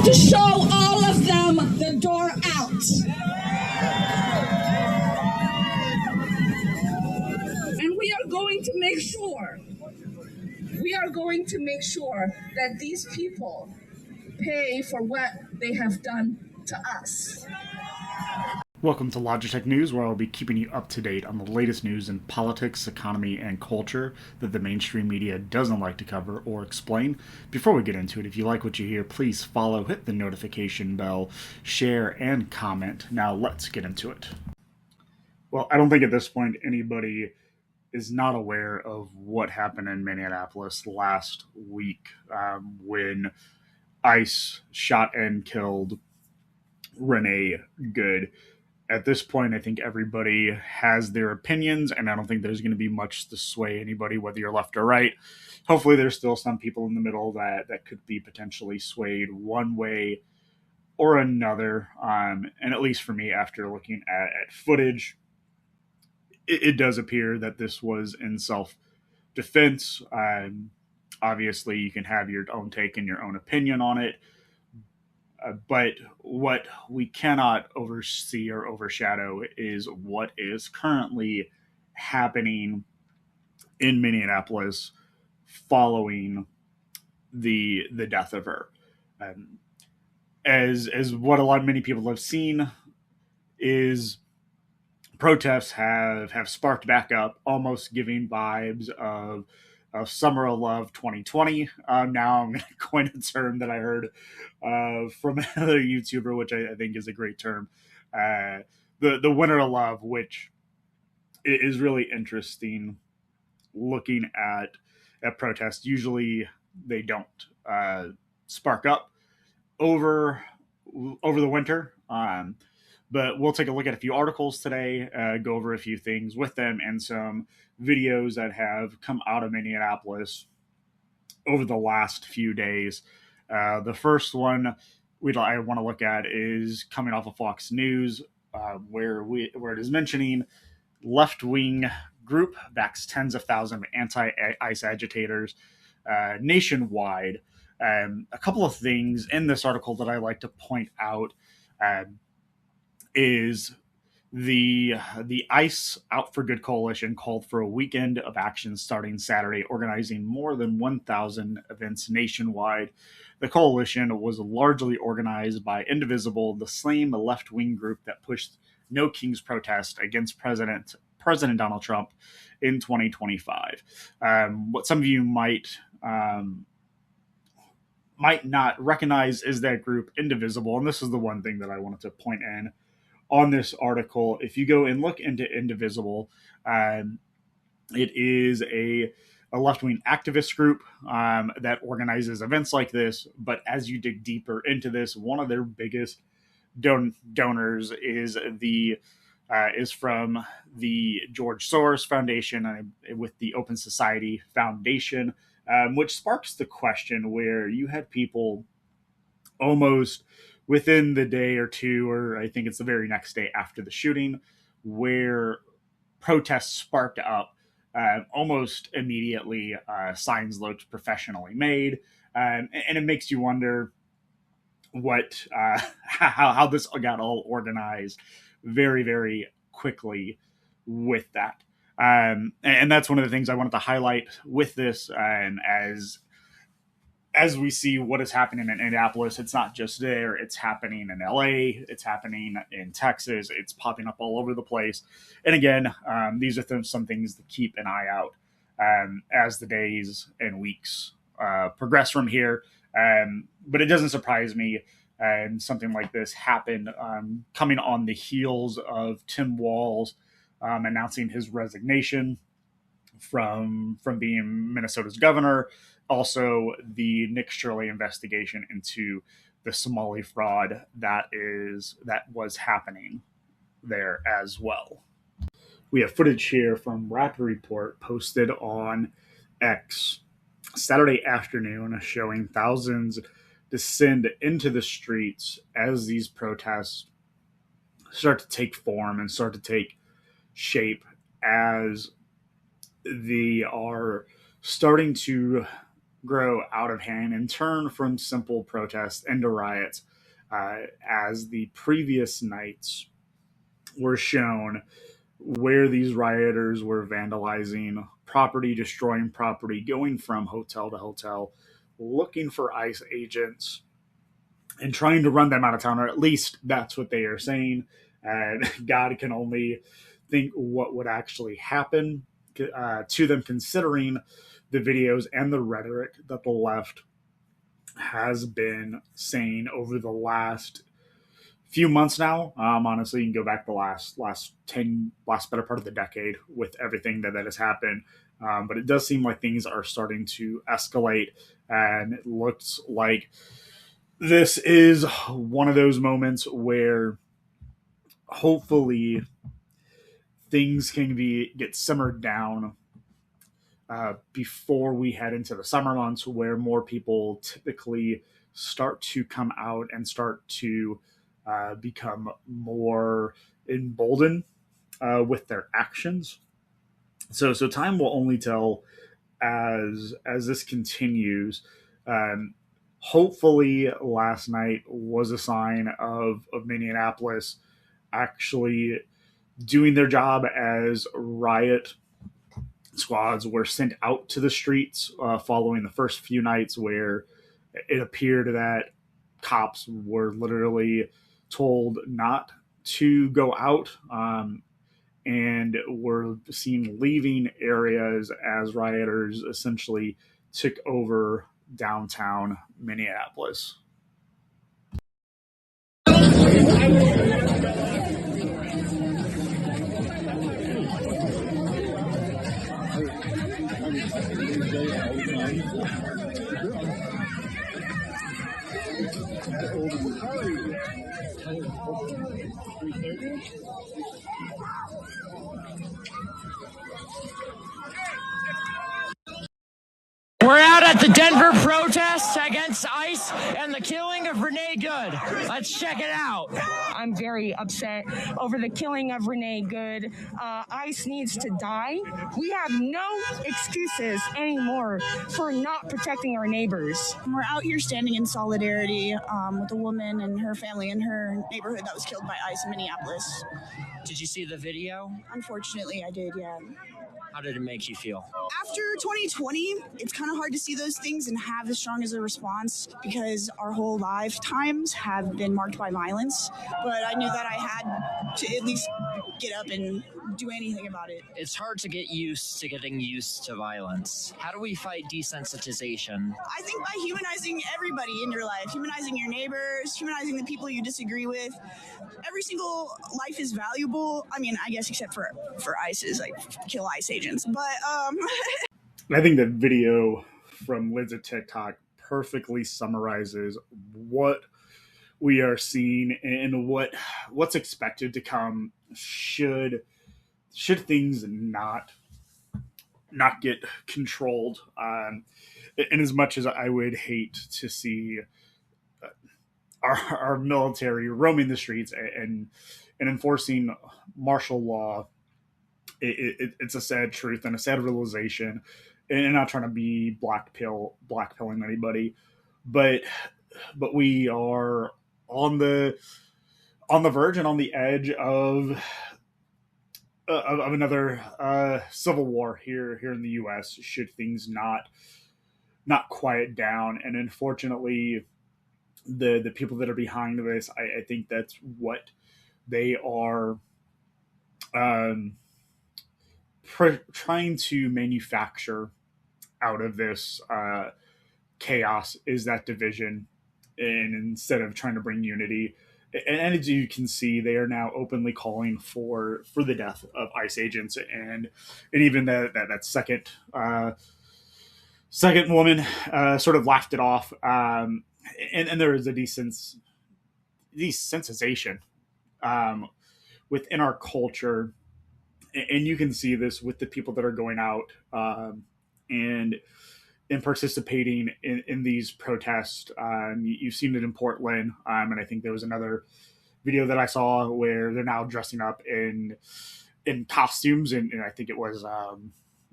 to show all of them the door out. And we are going to make sure that these people pay for what they have done to us. Welcome to Logitech News, where I'll be keeping you up to date on the latest news in politics, economy, and culture that the mainstream media doesn't like to cover or explain. Before we get into it, if you like what you hear, please follow, hit the notification bell, share, and comment. Now let's get into it. Well, I don't think at this point anybody is not aware of what happened in Minneapolis last week when ICE shot and killed Renee Good. At this point, I think everybody has their opinions, and I don't think there's going to be much to sway anybody, whether you're left or right. Hopefully, there's still some people in the middle that could be potentially swayed one way or another. And at least for me, after looking at footage, it does appear that this was in self-defense. Obviously, you can have your own take and your own opinion on it. But what we cannot oversee or overshadow is what is currently happening in Minneapolis following the death of her. As what many people have seen is protests have sparked back up, almost giving vibes of Summer of Love 2020. Now I'm going to coin a term that I heard from another YouTuber, which I think is a great term. The Winter of Love, which is really interesting looking at protests. Usually they don't spark up over the winter. But we'll take a look at a few articles today, go over a few things with them, and some videos that have come out of Minneapolis over the last few days. The first one I want to look at is coming off of Fox News, where it is mentioning left-wing group backs tens of thousands of anti-ICE agitators nationwide. A couple of things in this article that I like to point out is the ICE Out for Good coalition called for a weekend of action starting Saturday, organizing more than 1,000 events nationwide. The coalition was largely organized by Indivisible, the same left-wing group that pushed No Kings protest against President Donald Trump in 2025. What some of you might not recognize is that group Indivisible, and this is the one thing that I wanted to point in on this article. If you go and look into Indivisible, it is a left-wing activist group that organizes events like this. But as you dig deeper into this, one of their biggest donors is from the George Soros Foundation with the Open Society Foundation, which sparks the question where you had people almost within the day or two, or I think it's the very next day after the shooting, where protests sparked up almost immediately. Signs looked professionally made, and it makes you wonder how this got all organized very, very quickly with that. And that's one of the things I wanted to highlight with this. As we see what is happening in Minneapolis, it's not just there. It's happening in LA. It's happening in Texas. It's popping up all over the place. And again, these are some things to keep an eye out as the days and weeks progress from here. But it doesn't surprise me. And something like this happened coming on the heels of Tim Walz announcing his resignation from being Minnesota's governor. Also, the Nick Shirley investigation into the Somali fraud that was happening there as well. We have footage here from Rapid Report posted on X Saturday afternoon showing thousands descend into the streets as these protests start to take form and start to take shape, as they are starting to grow out of hand and turn from simple protests into riots, as the previous nights were shown, where these rioters were vandalizing property, destroying property, going from hotel to hotel, looking for ICE agents and trying to run them out of town, or at least that's what they are saying. And God can only think what would actually happen to them, considering the videos and the rhetoric that the left has been saying over the last few months now. Honestly, you can go back the last better part of the decade with everything that has happened. But it does seem like things are starting to escalate, and it looks like this is one of those moments where hopefully things can get simmered down before we head into the summer months, where more people typically start to come out and start to become more emboldened with their actions. So time will only tell as this continues. Hopefully, last night was a sign of Minneapolis actually doing their job, as riot squads were sent out to the streets following the first few nights, where it appeared that cops were literally told not to go out, and were seen leaving areas as rioters essentially took over downtown Minneapolis. We're out at the Denver protest against ICE and the killing of Renee Good. Let's check it out. I'm very upset over the killing of Renee Good. ICE needs to die. We have no excuses anymore for not protecting our neighbors. We're out here standing in solidarity with a woman and her family in her neighborhood that was killed by ICE in Minneapolis. Did you see the video? Unfortunately, I did, yeah. How did it make you feel? After 2020, it's kind of hard to see those things and have as strong as a response, because our whole lifetimes have been marked by violence. But I knew that I had to at least get up and do anything about it. It's hard to get used to getting used to violence. How do we fight desensitization? I think by humanizing everybody in your life, humanizing your neighbors, humanizing the people you disagree with. Every single life is valuable. I mean, I guess except for ICE's, like, kill ICE agents. But I think that video from Lids at TikTok perfectly summarizes what we are seeing and what's expected to come should things not get controlled. And as much as I would hate to see our military roaming the streets and enforcing martial law, it's a sad truth and a sad realization. And I'm not trying to be blackpilling anybody, but we are on the verge and on the edge of another civil war here in the U.S. should things not quiet down. And unfortunately, the people that are behind this, I think that's what they are trying to manufacture out of this chaos, is that division, and instead of trying to bring unity. And as you can see, they are now openly calling for the death of ICE agents, and even that second woman sort of laughed it off. And there is a desensitization within our culture, and you can see this with the people that are going out and participating in these protests. You've seen it in Portland, and I think there was another video that I saw where they're now dressing up in costumes, and I think it was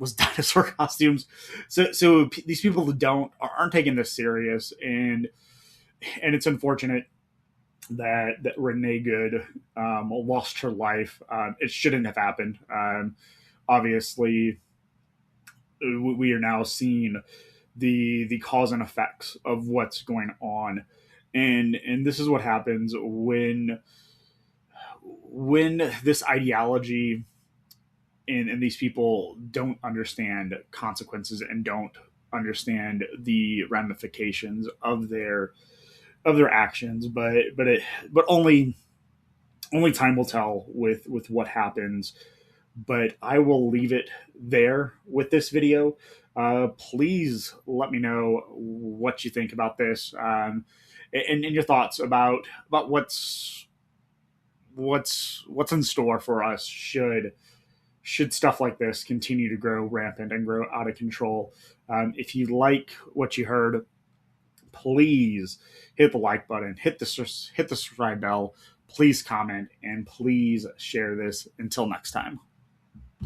was dinosaur costumes. So these people aren't taking this serious, and it's unfortunate that Renee Good lost her life. It shouldn't have happened. Obviously, we are now seeing the cause and effects of what's going on, and this is what happens when this ideology and these people don't understand consequences and don't understand the ramifications of their actions. But only time will tell with what happens. But I will leave it there with this video. Please let me know what you think about this, and your thoughts about what's in store for us should stuff like this continue to grow rampant and grow out of control. If you like what you heard, please hit the like button, hit the subscribe bell, please comment, and please share this. Until next time.